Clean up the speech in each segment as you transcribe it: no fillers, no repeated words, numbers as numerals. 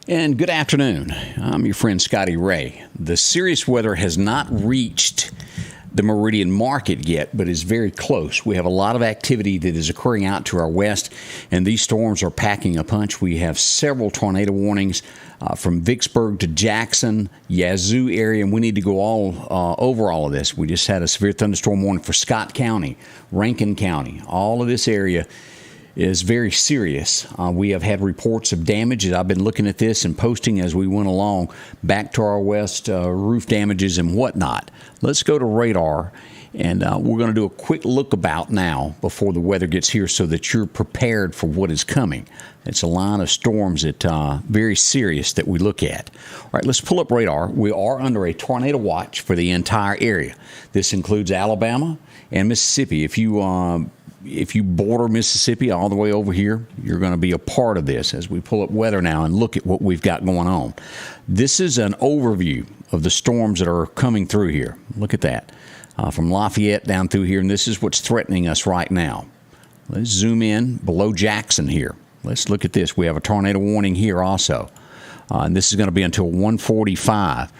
And good afternoon. I'm your friend Scotty Ray. The serious weather has not reached the Meridian market yet, but is very close. We have a lot of activity that is occurring out to our west, and these storms are packing a punch. We have several tornado warnings from Vicksburg to Jackson, Yazoo area, and we need to go over all of this. We just had a severe thunderstorm warning for Scott County, Rankin County. All of this area is very serious. We have had reports of damages. I've been looking at this and posting as we went along back to our west, roof damages and whatnot. Let's go to radar, and we're going to do a quick look about now before the weather gets here so that you're prepared for what is coming. It's a line of storms that very serious that we look at. All right, let's pull up radar. We are under a tornado watch for the entire area. This includes Alabama and Mississippi. If you border Mississippi all the way over here, you're going to be a part of this as we pull up weather now and look at what we've got going on. This is an overview of the storms that are coming through here. Look at that. From Lafayette down through here, and this is what's threatening us right now. Let's zoom in below Jackson here. Let's look at this. We have a tornado warning here also. And this is going to be until 1:45.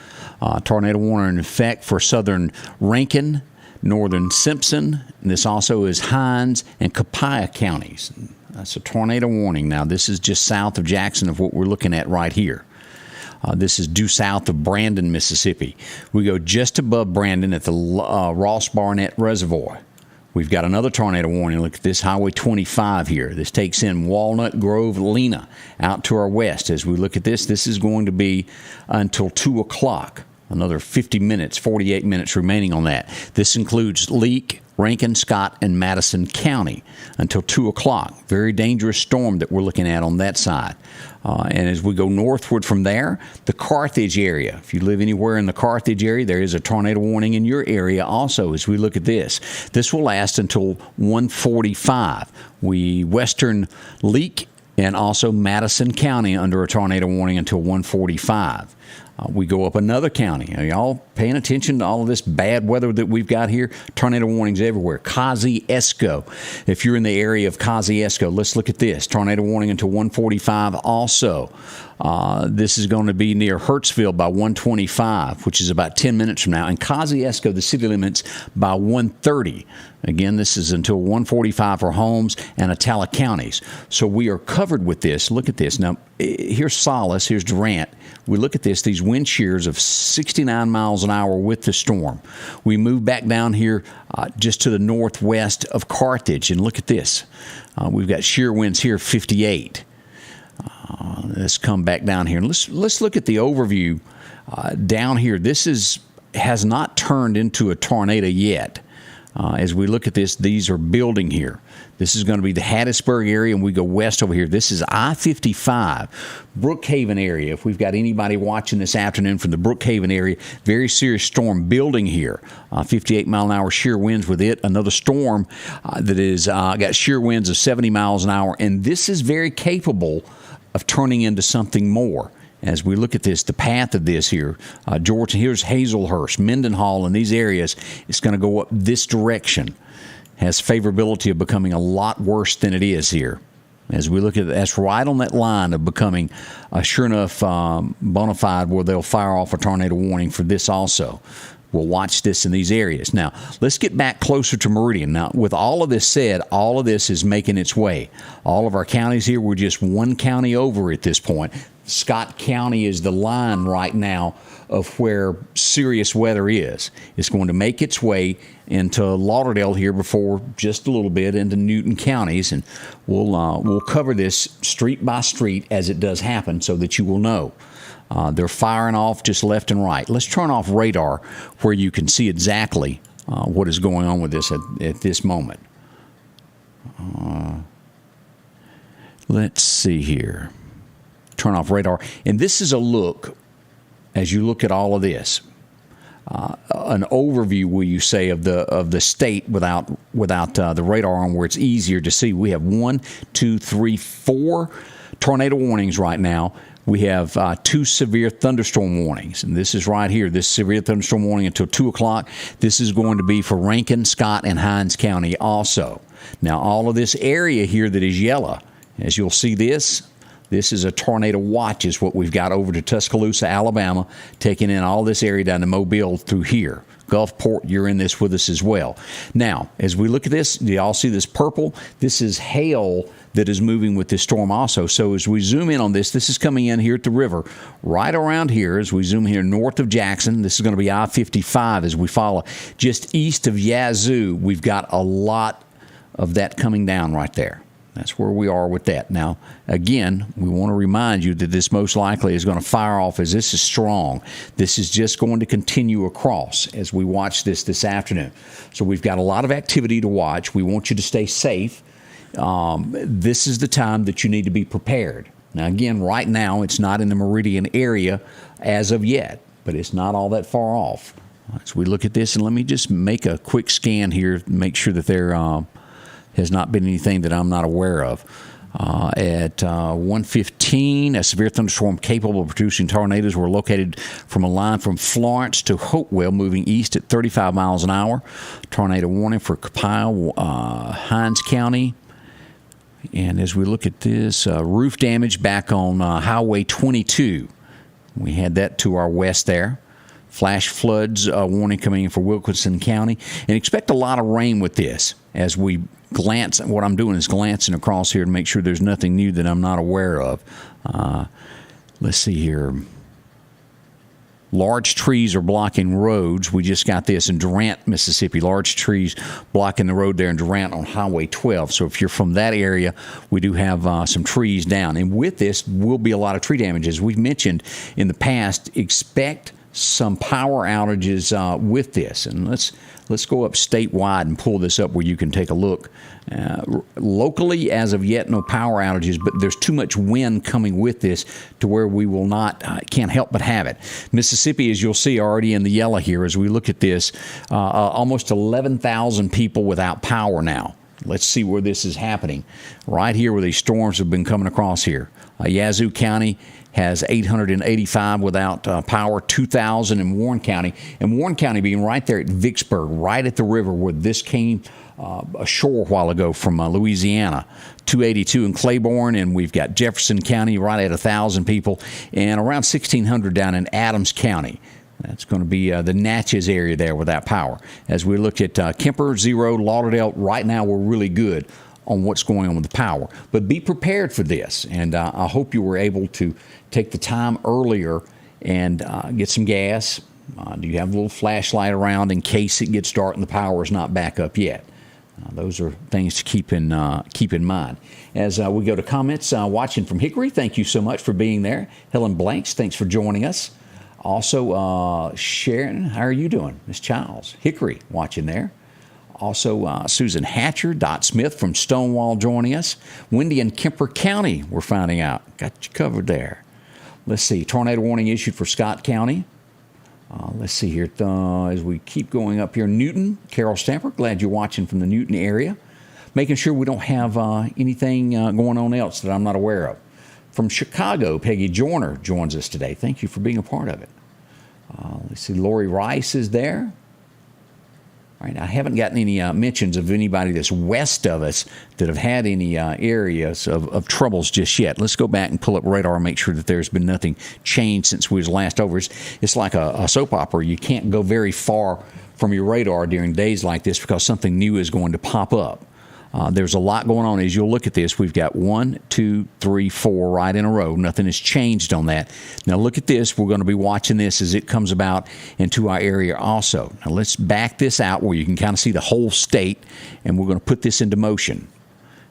Tornado warning in effect for southern Rankin, northern Simpson, and this also is Hinds and Copiah counties. That's a tornado warning. Now, this is just south of Jackson of what we're looking at right here. This is due south of Brandon, Mississippi. We go just above Brandon at the Ross Barnett Reservoir. We've got another tornado warning. Look at this, Highway 25 here. This takes in Walnut Grove, Lena, out to our west. As we look at this, this is going to be until 2 o'clock. Another 50 minutes, 48 minutes remaining on that. This includes Leake, Rankin, Scott, and Madison County until 2 o'clock. Very dangerous storm that we're looking at on that side. And as we go northward from there, the Carthage area. If you live anywhere in the Carthage area, there is a tornado warning in your area also as we look at this. This will last until 1:45. Western Leake and also Madison County under a tornado warning until 1:45. We go up another county. Are y'all paying attention to all of this bad weather that we've got here? Tornado warnings everywhere. Kosciuszko. If you're in the area of Kosciuszko, let's look at this. Tornado warning until 1:45 also. This is going to be near Hurtsville by 1:25, which is about 10 minutes from now. And Kosciuszko, the city limits, by 1:30. Again, this is until 1:45 for Holmes and Attala counties. So we are covered with this. Look at this. Now, here's Solace. Here's Durant. We look at this, these wind shears of 69 miles an hour with the storm. We move back down here just to the northwest of Carthage, and look at this. We've got shear winds here, 58. Let's come back down here. And let's look at the overview down here. This has not turned into a tornado yet. As we look at this, these are building here. This is going to be the Hattiesburg area, and we go west over here. This is I-55, Brookhaven area. If we've got anybody watching this afternoon from the Brookhaven area, very serious storm building here. 58-mile-an-hour shear winds with it. Another storm that is got shear winds of 70 miles an hour, and this is very capable of turning into something more. As we look at this, the path of this here, Georgia, here's Hazelhurst, Mendenhall, and these areas, it's going to go up this direction. Has favorability of becoming a lot worse than it is here. As we look at it, that's right on that line of becoming a sure enough bona fide where they'll fire off a tornado warning for this also. We'll watch this in these areas. Now, let's get back closer to Meridian. Now, with all of this said, all of this is making its way. All of our counties here, we're just one county over at this point. Scott County is the line right now of where serious weather is. It's going to make its way into Lauderdale here before just a little bit into Newton counties, and we'll cover this street by street as it does happen so that you will know. They're firing off just left and right. Let's turn off radar where you can see exactly what is going on with this at this moment. Let's see here. Turn off radar. And this is a look, as you look at all of this, an overview, will you say, of the state without the radar on, where it's easier to see. We have 1, 2, 3, 4 tornado warnings right now. We have 2 severe thunderstorm warnings, and this is right here, this severe thunderstorm warning until 2 o'clock. This is going to be for Rankin, Scott, and Hinds County also. Now, all of this area here that is yellow, as you'll see this, This is a tornado watch is what we've got over to Tuscaloosa, Alabama, taking in all this area down to Mobile through here. Gulfport, you're in this with us as well. Now, as we look at this, do you all see this purple? This is hail that is moving with this storm also. So as we zoom in on this, this is coming in here at the river, right around here as we zoom here north of Jackson. This is going to be I-55 as we follow. Just east of Yazoo, we've got a lot of that coming down right there. That's where we are with that. Now, again, we want to remind you that this most likely is going to fire off as this is strong. This is just going to continue across as we watch this afternoon. So we've got a lot of activity to watch. We want you to stay safe. This is the time that you need to be prepared. Now, again, right now, it's not in the Meridian area as of yet, but it's not all that far off. As we look at this, and let me just make a quick scan here, make sure that there has not been anything that I'm not aware of. At 1:15, a severe thunderstorm capable of producing tornadoes were located from a line from Florence to Hopewell, moving east at 35 miles an hour. Tornado warning for Copiah, Hinds County. And as we look at this, roof damage back on Highway 22. We had that to our west there. Flash floods warning coming in for Wilkinson County. And expect a lot of rain with this as we glance. What I'm doing is glancing across here to make sure there's nothing new that I'm not aware of. Let's see here. Large trees are blocking roads. We just got this in Durant, Mississippi. Large trees blocking the road there in Durant on Highway 12. So if you're from that area, we do have some trees down. And with this will be a lot of tree damage. As we've mentioned in the past, expect some power outages with this. And let's go up statewide and pull this up where you can take a look. Locally, as of yet, no power outages, but there's too much wind coming with this to where we will not, can't help but have it. Mississippi, as you'll see, already in the yellow here as we look at this, almost 11,000 people without power now. Let's see where this is happening. Right here where these storms have been coming across here. Yazoo County has 885 without power, 2,000 in Warren County. And Warren County being right there at Vicksburg, right at the river where this came ashore a while ago from Louisiana. 282 in Claiborne, and we've got Jefferson County right at 1,000 people, and around 1,600 down in Adams County. That's going to be the Natchez area there without power. As we look at Kemper, 0, Lauderdale, right now we're really good on what's going on with the power. But be prepared for this, and I hope you were able to take the time earlier and get some gas. Do you have a little flashlight around in case it gets dark and the power is not back up yet? Those are things to keep in mind. As we go to comments, watching from Hickory, thank you so much for being there. Helen Blanks, thanks for joining us. Also, Sharon, how are you doing? Miss Childs, Hickory, watching there. Also, Susan Hatcher, Dot Smith from Stonewall joining us. Wendy in Kemper County, we're finding out. Got you covered there. Let's see, tornado warning issued for Scott County. Let's see here, as we keep going up here. Newton, Carol Stamper, glad you're watching from the Newton area. Making sure we don't have anything going on else that I'm not aware of. From Chicago, Peggy Joyner joins us today. Thank you for being a part of it. Let's see, Lori Rice is there. All right, I haven't gotten any mentions of anybody that's west of us that have had any areas of troubles just yet. Let's go back and pull up radar and make sure that there's been nothing changed since we was last over. It's like a soap opera. You can't go very far from your radar during days like this because something new is going to pop up. There's a lot going on. As you'll look at this, we've got 1, 2, 3, 4 right in a row. Nothing has changed on that. Now look at this. We're going to be watching this as it comes about into our area also. Now let's back this out where you can kind of see the whole state, and we're going to put this into motion.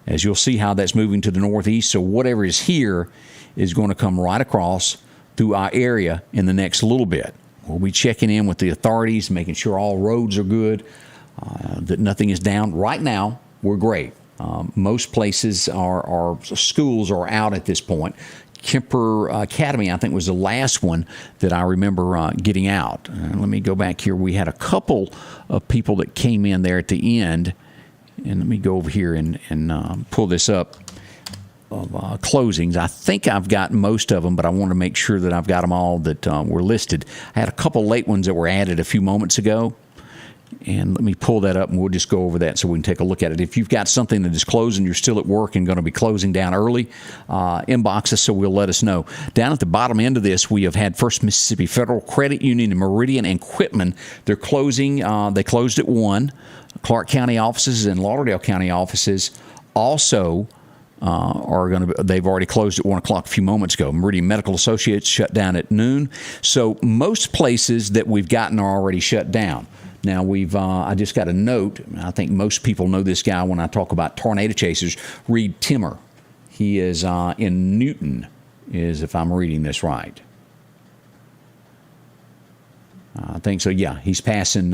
As you'll see how that's moving to the northeast. So whatever is here is going to come right across through our area in the next little bit. We'll be checking in with the authorities, making sure all roads are good, that nothing is down. Right now, we're great. Most places our schools are out at this point. Kemper Academy, I think, was the last one that I remember getting out. Let me go back here. We had a couple of people that came in there at the end. And let me go over here and pull this up of closings. I think I've got most of them, but I want to make sure that I've got them all that were listed. I had a couple late ones that were added a few moments ago. And let me pull that up, and we'll just go over that so we can take a look at it. If you've got something that is closed and you're still at work and going to be closing down early, inbox us so we'll let us know. Down at the bottom end of this, we have had First Mississippi Federal Credit Union and Meridian and Quitman. They're closing. They closed at 1. Clark County offices and Lauderdale County offices also are going to. They've already closed at 1 o'clock a few moments ago. Meridian Medical Associates shut down at noon. So most places that we've gotten are already shut down. Now, I just got a note. I think most people know this guy when I talk about tornado chasers. Reed Timmer. He is in Newton, if I'm reading this right. I think so, yeah. He's passing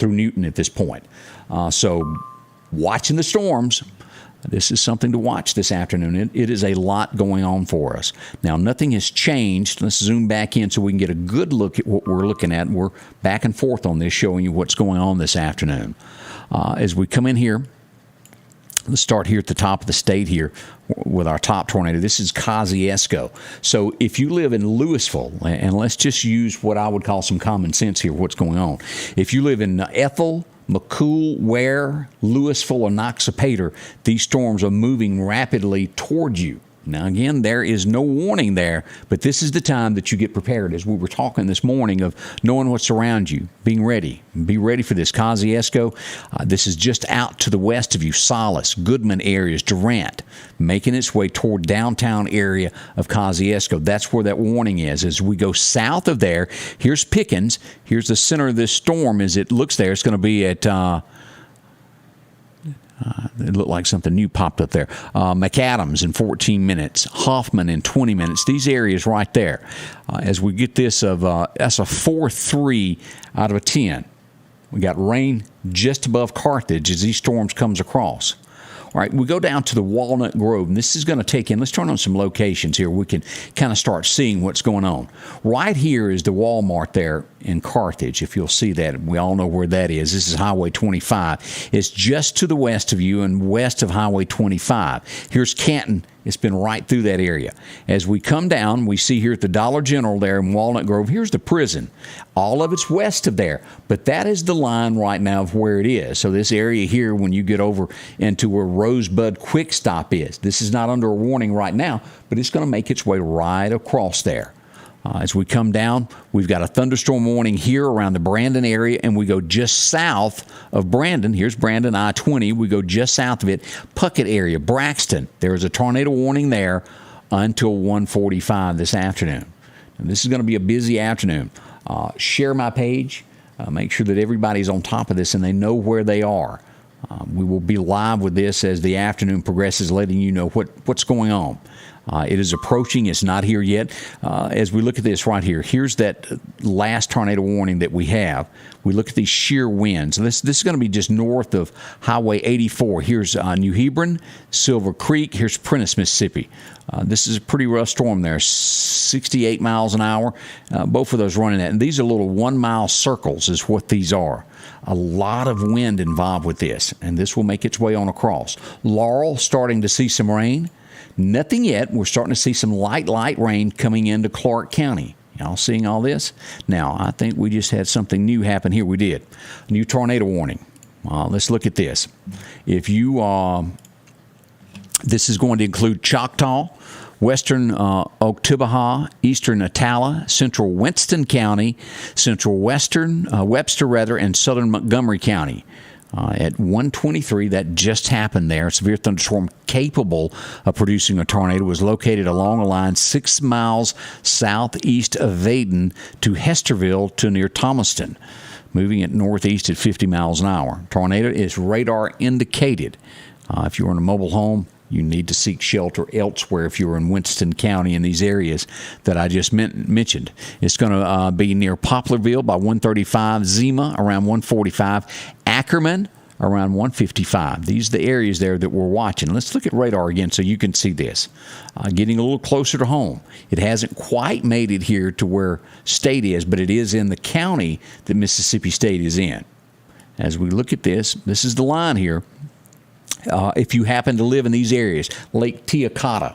through Newton at this point. So watching the storms. This is something to watch this afternoon. It is a lot going on for us. Now, nothing has changed. Let's zoom back in so we can get a good look at what we're looking at. We're back and forth on this, showing you what's going on this afternoon. As we come in here, let's start here at the top of the state here with our top tornado. This is Kosciuszko. So if you live in Louisville, and let's just use what I would call some common sense here, what's going on. If you live in Ethel, McCool, Ware, Louisville, or Noxapater, these storms are moving rapidly toward you. Now, again, there is no warning there, but this is the time that you get prepared. As we were talking this morning of knowing what's around you, being ready. Be ready for this. Kosciuszko, this is just out to the west of you. Solace, Goodman areas, Durant, making its way toward downtown area of Kosciuszko. That's where that warning is. As we go south of there, here's Pickens. Here's the center of this storm as it looks there. It's going to be at... it looked like something new popped up there. McAdams in 14 minutes. Hoffman in 20 minutes. These areas right there. As we get this that's a 4-3 out of a 10. We got rain just above Carthage as these storms comes across. All right, we go down to the Walnut Grove, and this is going to take in, let's turn on some locations here. We can kind of start seeing what's going on. Right here is the Walmart there in Carthage, if you'll see that. We all know where that is. This is Highway 25. It's just to the west of you and west of Highway 25. Here's Canton. It's been right through that area. As we come down, we see here at the Dollar General there in Walnut Grove, here's the prison. All of it's west of there, but that is the line right now of where it is. So this area here, when you get over into where Rosebud Quick Stop is, this is not under a warning right now, but it's going to make its way right across there. As we come down, we've got a thunderstorm warning here around the Brandon area, and we go just south of Brandon. Here's Brandon, I-20. We go just south of it, Puckett area, Braxton. There is a tornado warning there until 1:45 this afternoon. And this is going to be a busy afternoon. Share my page. Make sure that everybody's on top of this and they know where they are. We will be live with this as the afternoon progresses, letting you know what's going on. It is approaching. It's not here yet. As we look at this right here, here's that last tornado warning that we have. We look at these shear winds. This is going to be just north of Highway 84. Here's New Hebron, Silver Creek. Here's Prentice, Mississippi. This is a pretty rough storm there, 68 miles an hour. Both of those running at. And these are little 1-mile circles is what these are. A lot of wind involved with this, and this will make its way on across. Laurel starting to see some rain. Nothing yet. We're starting to see some light rain coming into Clark County. Y'all seeing all this? Now, I think we just had something new happen here. We did. New tornado warning. Let's look at this. If you, this is going to include Choctaw, western Oktibbeha, eastern Atala, central Winston County, central Webster, and southern Montgomery County. At 1:23, that just happened there. A severe thunderstorm capable of producing a tornado was located along a line 6 miles southeast of Vaden to Hesterville to near Thomaston, moving it northeast at 50 miles an hour. Tornado is radar indicated. If you're in a mobile home, you need to seek shelter elsewhere if you're in Winston County in these areas that I just mentioned. It's going to be near Poplarville by 1:35, Zima around 1:45, Ackerman around 1:55. These are the areas there that we're watching. Let's look at radar again so you can see this. Getting a little closer to home. It hasn't quite made it here to where state is, but it is in the county that Mississippi State is in. As we look at this, this is the line here. If you happen to live in these areas, Lake Teocata,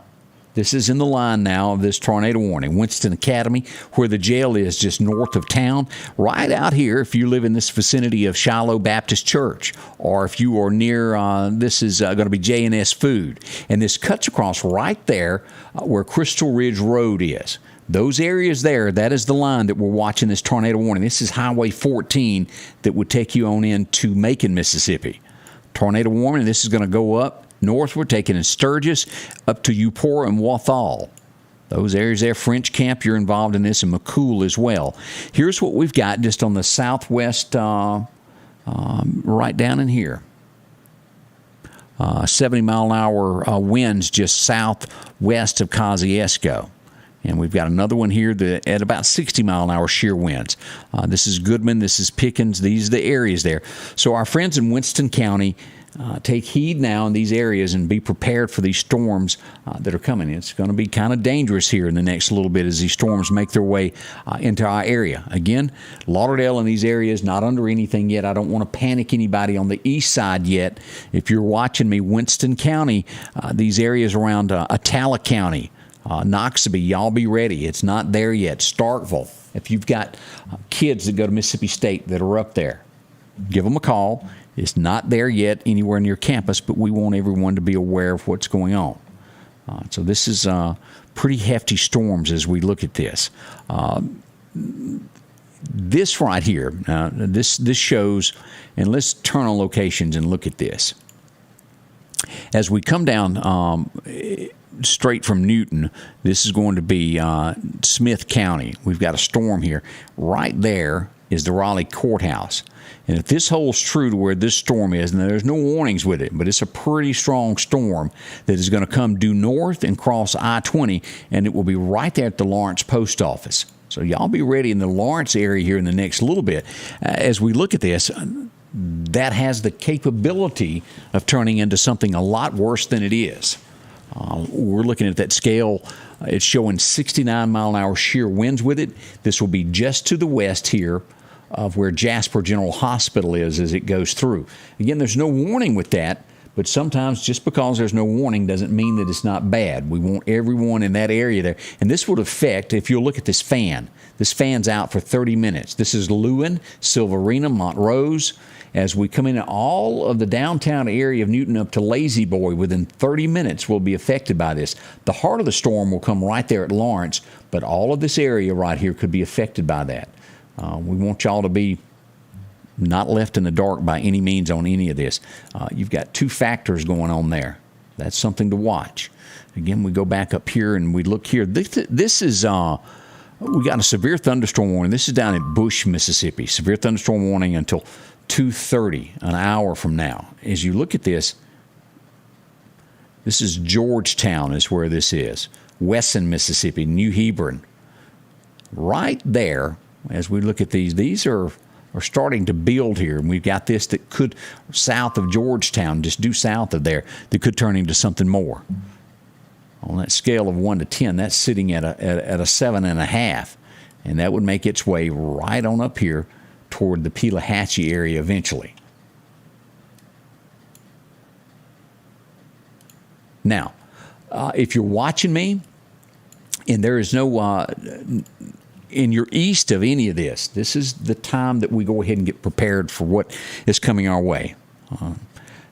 This is in the line now of this tornado warning. Winston Academy, where the jail is just north of town. Right out here, if you live in this vicinity of Shiloh Baptist Church, or if you are near, this is going to be J&S Food. And this cuts across right there where Crystal Ridge Road is. Those areas there, that is the line that we're watching this tornado warning. This is Highway 14 that would take you on into Macon, Mississippi. Tornado warning, this is going to go up northward, taking in Sturgis up to Eupora and Wathall. Those areas there, French Camp, you're involved in this, and McCool as well. Here's what we've got just on the southwest, right down in here. 70-mile-an-hour winds just southwest of Kosciuszko. And we've got another one here at about 60-mile-an-hour shear winds. This is Goodman. This is Pickens. These are the areas there. So our friends in Winston County, take heed now in these areas and be prepared for these storms that are coming. It's going to be kind of dangerous here in the next little bit as these storms make their way into our area. Again, Lauderdale and these areas not under anything yet. I don't want to panic anybody on the east side yet. If you're watching me, Winston County, these areas around Attala County, Noxubee, y'all be ready. It's not there yet. Starkville. If you've got kids that go to Mississippi State that are up there, give them a call. It's not there yet anywhere near campus, but we want everyone to be aware of what's going on. So this is pretty hefty storms as we look at this. This right here, this shows, and let's turn on locations and look at this. As we come down straight from Newton, this is going to be Smith County. We've got a storm here. Right there is the Raleigh Courthouse. And if this holds true to where this storm is, and there's no warnings with it, but it's a pretty strong storm that is going to come due north and cross I-20, and it will be right there at the Lawrence Post Office. So y'all be ready in the Lawrence area here in the next little bit. As we look at this, that has the capability of turning into something a lot worse than it is. We're looking at that scale. It's showing 69-mile-an-hour shear winds with it. This will be just to the west here of where Jasper General Hospital is as it goes through. Again, there's no warning with that, but sometimes just because there's no warning doesn't mean that it's not bad. We want everyone in that area there. And this would affect, if you'll look at this fan, this fan's out for 30 minutes. This is Lewin, Silverina, Montrose. As we come into all of the downtown area of Newton up to Lazy Boy, within 30 minutes will be affected by this. The heart of the storm will come right there at Lawrence, but all of this area right here could be affected by that. We want y'all to be not left in the dark by any means on any of this. You've got two factors going on there. That's something to watch. Again, we go back up here and we look here. This is, we got a severe thunderstorm warning. This is down in Bush, Mississippi. Severe thunderstorm warning until 2:30, an hour from now. As you look at this, this is Georgetown is where this is. Wesson, Mississippi, New Hebron. Right there, as we look at these are starting to build here. And we've got this that could, south of Georgetown, just due south of there, that could turn into something more. On that scale of 1 to 10, that's sitting at a 7.5. And that would make its way right on up here toward the Pelahatchie area eventually. Now, if you're watching me and there is no, and you're east of any of this, this is the time that we go ahead and get prepared for what is coming our way.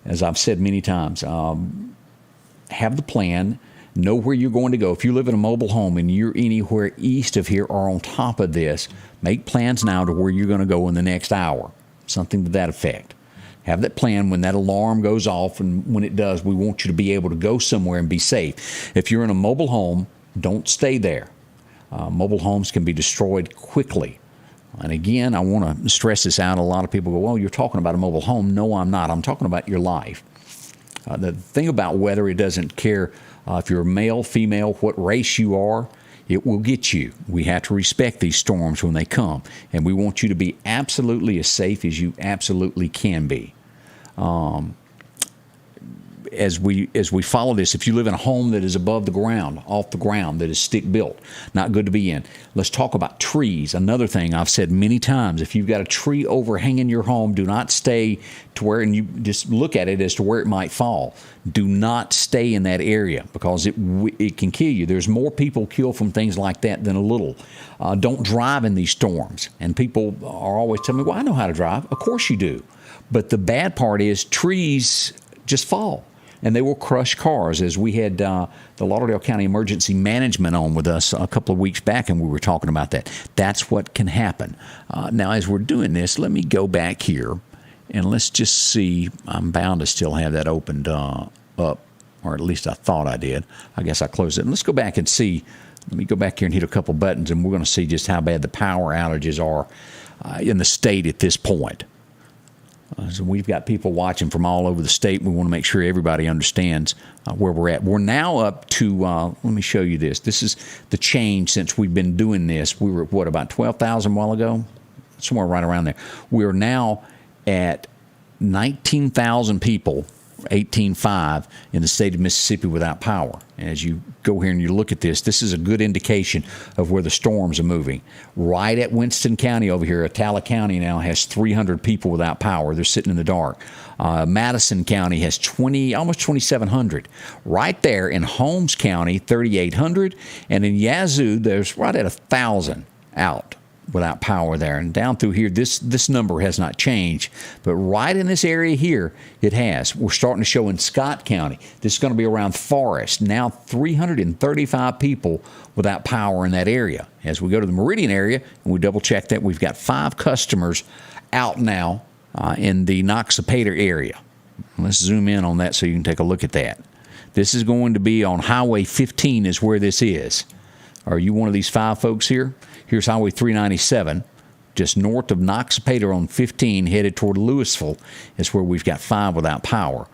As I've said many times, have the plan, know where you're going to go. If you live in a mobile home and you're anywhere east of here or on top of this, make plans now to where you're going to go in the next hour, something to that effect. Have that plan when that alarm goes off, and when it does, we want you to be able to go somewhere and be safe. If you're in a mobile home, don't stay there. Mobile homes can be destroyed quickly. And again, I want to stress this out. A lot of people go, well, you're talking about a mobile home. No, I'm not. I'm talking about your life. The thing about weather, it doesn't care if you're male, female, what race you are. It will get you. We have to respect these storms when they come. And we want you to be absolutely as safe as you absolutely can be. as we follow this, if you live in a home that is above the ground, off the ground, that is stick built, not good to be in. Let's talk about trees. Another thing I've said many times: if you've got a tree overhanging your home, do not stay to where, and you just look at it as to where it might fall. Do not stay in that area, because it can kill you. There's more people killed from things like that than a little. Don't drive in these storms. And people are always telling me, well, I know how to drive. Of course you do. But the bad part is trees just fall, and they will crush cars. As we had the Lauderdale County Emergency Management on with us a couple of weeks back, and we were talking about that. That's what can happen. Now, as we're doing this, let me go back here, and let's just see. I'm bound to still have that opened up, or at least I thought I did. I guess I closed it. And let's go back and see. Let me go back here and hit a couple buttons, and we're going to see just how bad the power outages are in the state at this point. So we've got people watching from all over the state. We want to make sure everybody understands where we're at. We're now up to, let me show you this. This is the change since we've been doing this. We were at, what, about 12,000 a while ago? Somewhere right around there. We are now at 19,000 people, 18.5, in the state of Mississippi without power. And as you go here and you look at this, this is a good indication of where the storms are moving. Right at Winston County over here, Atala County now has 300 people without power. They're sitting in the dark. Madison County has almost 2,700. Right there in Holmes County, 3,800. And in Yazoo, there's right at 1,000 out without power there. And down through here, this number has not changed. But right in this area here, it has. We're starting to show in Scott County. This is going to be around Forest. Now 335 people without power in that area. As we go to the Meridian area, and we double check that, we've got 5 customers out now in the Noxapater area. Let's zoom in on that so you can take a look at that. This is going to be on Highway 15 is where this is. Are you one of these 5 folks here? Here's Highway 397, just north of Noxapater on 15, headed toward Louisville, is where we've got 5 without power.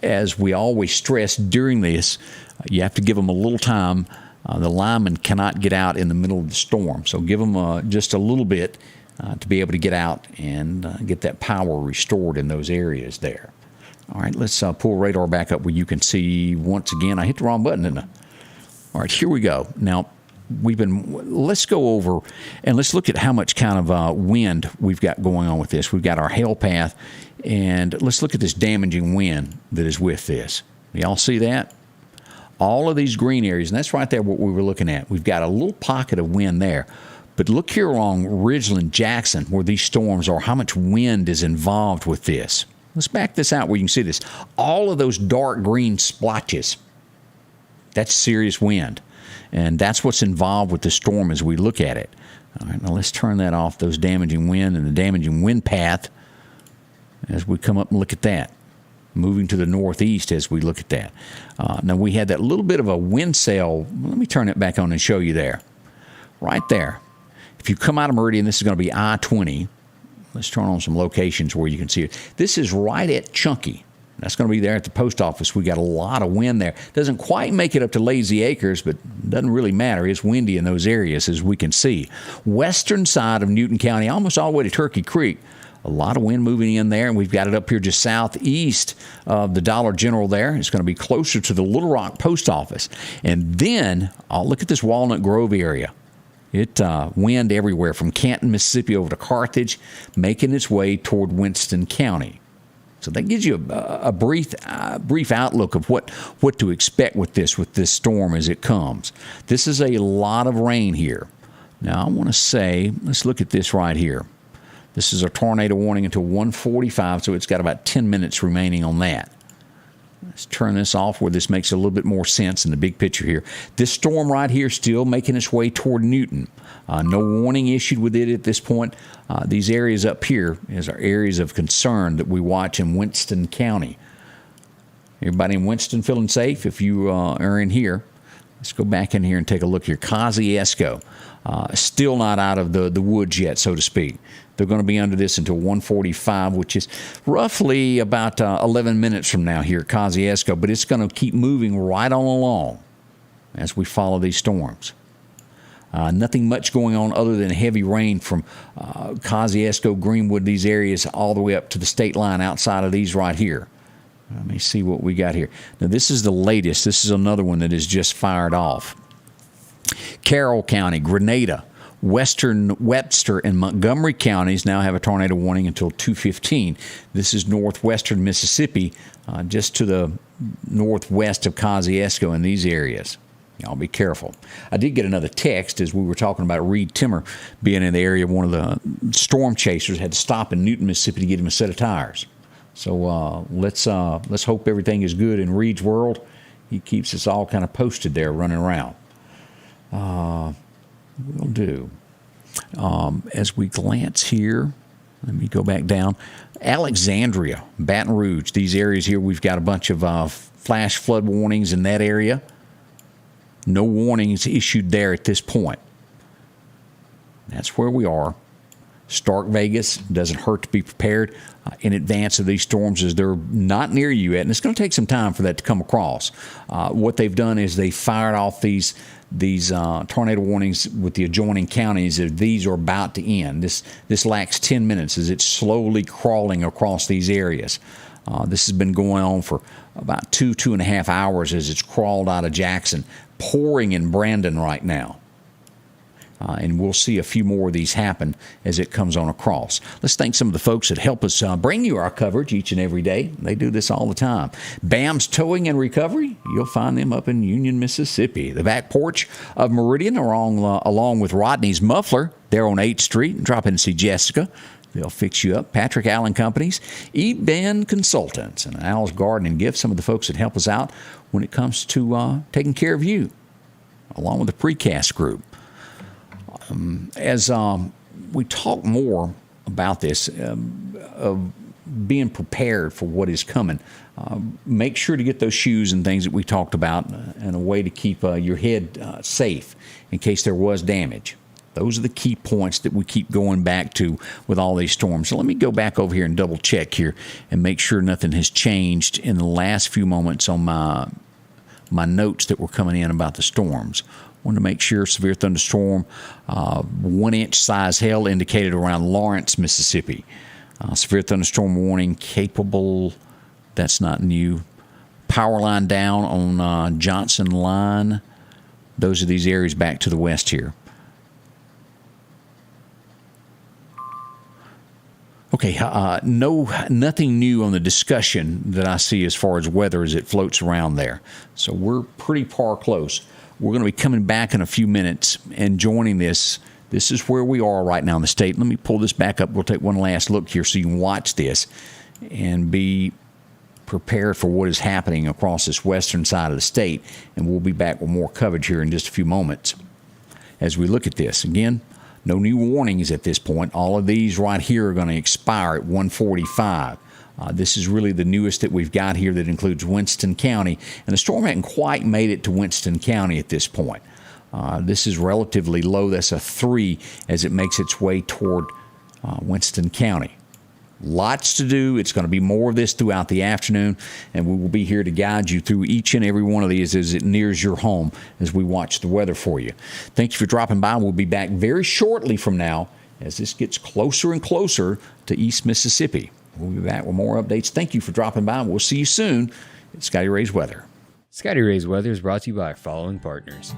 As we always stress during this, you have to give them a little time. The linemen cannot get out in the middle of the storm, so give them just a little bit to be able to get out and get that power restored in those areas there. All right, let's pull radar back up where you can see once again. I hit the wrong button, didn't I? All right, here we go. Now, let's go over and let's look at how much kind of wind we've got going on with this. We've got our hail path, and let's look at this damaging wind that is with this. Y'all see that? All of these green areas, and that's right there what we were looking at. We've got a little pocket of wind there. But look here along Ridgeland, Jackson, where these storms are, how much wind is involved with this. Let's back this out where you can see this. All of those dark green splotches, that's serious wind. And that's what's involved with the storm as we look at it. All right, now let's turn that off, those damaging wind and the damaging wind path, as we come up and look at that. Moving to the northeast as we look at that. Now we had that little bit of a wind sail. Let me turn it back on and show you there. Right there. If you come out of Meridian, this is going to be I-20. Let's turn on some locations where you can see it. This is right at Chunky. That's going to be there at the post office. We got a lot of wind there. Doesn't quite make it up to Lazy Acres, but doesn't really matter. It's windy in those areas, as we can see. Western side of Newton County, almost all the way to Turkey Creek. A lot of wind moving in there, and we've got it up here just southeast of the Dollar General there. It's going to be closer to the Little Rock post office. And then, look at this Walnut Grove area. It wind everywhere from Canton, Mississippi over to Carthage, making its way toward Winston County. So that gives you a brief outlook of what to expect with this storm as it comes. This is a lot of rain here. Now I want to say, let's look at this right here. This is a tornado warning until 1:45, so it's got about 10 minutes remaining on that. Let's turn this off where this makes a little bit more sense in the big picture here. This storm right here still making its way toward Newton. No warning issued with it at this point. These areas up here is our areas of concern that we watch in Winston County. Everybody in Winston feeling safe? If you are in here, let's go back in here and take a look here. Kosciuszko, still not out of the woods yet, so to speak. They're going to be under this until 1:45, which is roughly about 11 minutes from now here at Kosciuszko, but it's going to keep moving right on along as we follow these storms. Nothing much going on other than heavy rain from Kosciuszko, Greenwood, these areas, all the way up to the state line outside of these right here. Let me see what we got here. Now, this is the latest. This is another one that is just fired off. Carroll County, Grenada, Western Webster, and Montgomery counties now have a tornado warning until 2:15. This is northwestern Mississippi, just to the northwest of Kosciuszko in these areas. Y'all be careful. I did get another text as we were talking about Reed Timmer being in the area. One of the storm chasers had to stop in Newton, Mississippi to get him a set of tires. So let's hope everything is good in Reed's world. He keeps us all kind of posted there, running around. Will do. As we glance here, let me go back down. Alexandria, Baton Rouge, these areas here, we've got a bunch of flash flood warnings in that area. No warnings issued there at this point. That's where we are. Stark Vegas, doesn't hurt to be prepared in advance of these storms as they're not near you yet, and it's going to take some time for that to come across. What they've done is they fired off these tornado warnings with the adjoining counties as these are about to end. This lacks 10 minutes as it's slowly crawling across these areas. This has been going on for about 2.5 hours as it's crawled out of Jackson, pouring in Brandon right now. And we'll see a few more of these happen as it comes on across. Let's thank some of the folks that help us bring you our coverage each and every day. They do this all the time. BAM's Towing and Recovery, you'll find them up in Union, Mississippi. The back porch of Meridian, along with Rodney's Muffler, there on 8th Street. Drop in and see Jessica. They'll fix you up. Patrick Allen Companies, E-Ben Consultants, and Al's Garden and Gifts, some of the folks that help us out when it comes to taking care of you, along with the Precast Group. As we talk more about this, of being prepared for what is coming, make sure to get those shoes and things that we talked about and a way to keep your head safe in case there was damage. Those are the key points that we keep going back to with all these storms. So let me go back over here and double check here and make sure nothing has changed in the last few moments on my notes that were coming in about the storms. Wanted to make sure severe thunderstorm, 1-inch size hail indicated around Lawrence, Mississippi. Severe thunderstorm warning capable, that's not new. Power line down on Johnson Line. Those are these areas back to the west here. Okay, nothing new on the discussion that I see as far as weather as it floats around there. So we're pretty far close. We're going to be coming back in a few minutes and joining this. This is where we are right now in the state. Let me pull this back up. We'll take one last look here so you can watch this and be prepared for what is happening across this western side of the state. And we'll be back with more coverage here in just a few moments as we look at this. Again, no new warnings at this point. All of these right here are going to expire at 1:45. This is really the newest that we've got here that includes Winston County. And the storm hadn't quite made it to Winston County at this point. This is relatively low. That's a 3 as it makes its way toward Winston County. Lots to do. It's going to be more of this throughout the afternoon, and we will be here to guide you through each and every one of these as it nears your home as we watch the weather for you. Thank you for dropping by. We'll be back very shortly from now as this gets closer and closer to East Mississippi. We'll be back with more updates. Thank you for dropping by. We'll see you soon at Scotty Ray's Weather. Scotty Ray's Weather is brought to you by our following partners: